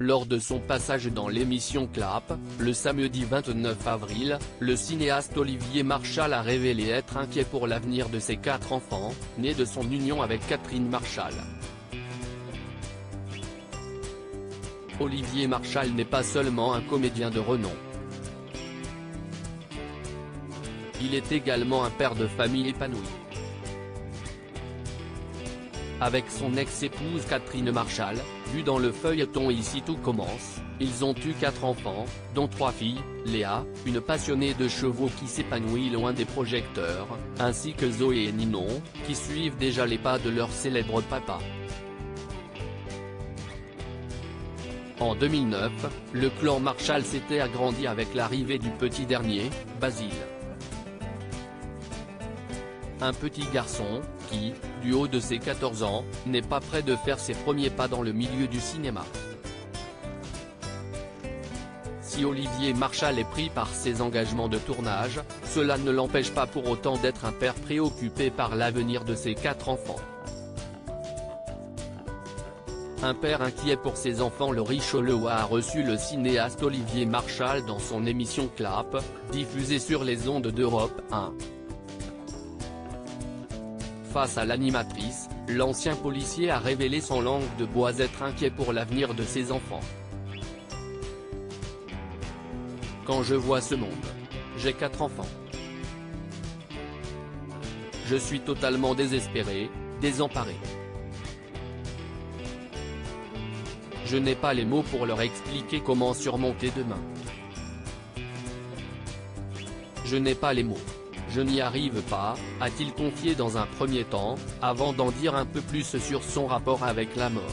Lors de son passage dans l'émission Clap, le samedi 29 avril, le cinéaste Olivier Marchal a révélé être inquiet pour l'avenir de ses 4 enfants, nés de son union avec Catherine Marchal. Olivier Marchal n'est pas seulement un comédien de renom. Il est également un père de famille épanoui. Avec son ex-épouse Catherine Marchal, vue dans le feuilleton Ici tout commence, ils ont eu 4 enfants, dont 3 filles, Léa, une passionnée de chevaux qui s'épanouit loin des projecteurs, ainsi que Zoé et Ninon, qui suivent déjà les pas de leur célèbre papa. En 2009, le clan Marchal s'était agrandi avec l'arrivée du petit dernier, Basile. Un petit garçon, qui, du haut de ses 14 ans, n'est pas prêt de faire ses premiers pas dans le milieu du cinéma. Si Olivier Marchal est pris par ses engagements de tournage, cela ne l'empêche pas pour autant d'être un père préoccupé par l'avenir de ses 4 enfants. Un père inquiet pour ses enfants. Laurie Chollewa a reçu le cinéaste Olivier Marchal dans son émission Clap, diffusée sur les ondes d'Europe 1. Face à l'animatrice, l'ancien policier a révélé sans langue de bois être inquiet pour l'avenir de ses enfants. Quand je vois ce monde. J'ai 4 enfants. Je suis totalement désespéré, désemparé. Je n'ai pas les mots pour leur expliquer comment surmonter demain. Je n'ai pas les mots. Je n'y arrive pas, a-t-il confié dans un premier temps, avant d'en dire un peu plus sur son rapport avec la mort.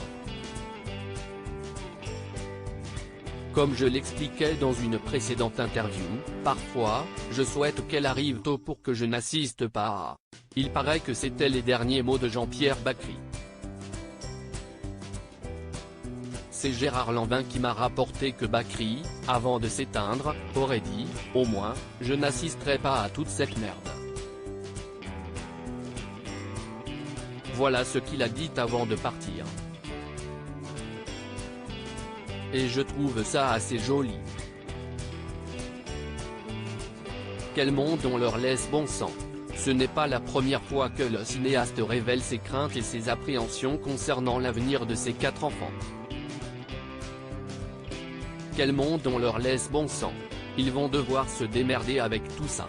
Comme je l'expliquais dans une précédente interview, parfois, je souhaite qu'elle arrive tôt pour que je n'assiste pas à. Il paraît que c'était les derniers mots de Jean-Pierre Bacri. C'est Gérard Lanvin qui m'a rapporté que Bacri, avant de s'éteindre, aurait dit « Au moins, je n'assisterai pas à toute cette merde ». Voilà ce qu'il a dit avant de partir. Et je trouve ça assez joli. Quel monde on leur laisse bon sang. Ce n'est pas la première fois que le cinéaste révèle ses craintes et ses appréhensions concernant l'avenir de ses 4 enfants. Quel monde on leur laisse bon sang. Ils vont devoir se démerder avec tout ça.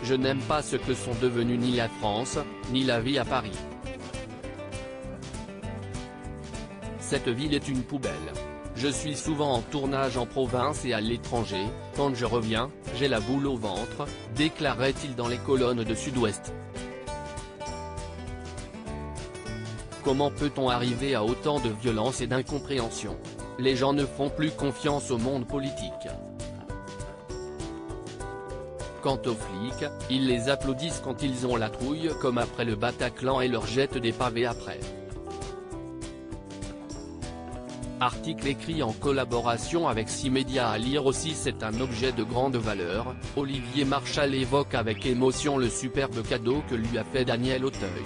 Je n'aime pas ce que sont devenus ni la France, ni la vie à Paris. Cette ville est une poubelle. Je suis souvent en tournage en province et à l'étranger, quand je reviens, j'ai la boule au ventre, déclarait-il dans les colonnes de Sud-Ouest. Comment peut-on arriver à autant de violence et d'incompréhension? Les gens ne font plus confiance au monde politique. Quant aux flics, ils les applaudissent quand ils ont la trouille comme après le Bataclan et leur jettent des pavés après. Article écrit en collaboration avec 6 médias à lire aussi. C'est un objet de grande valeur. Olivier Marchal évoque avec émotion le superbe cadeau que lui a fait Daniel Auteuil.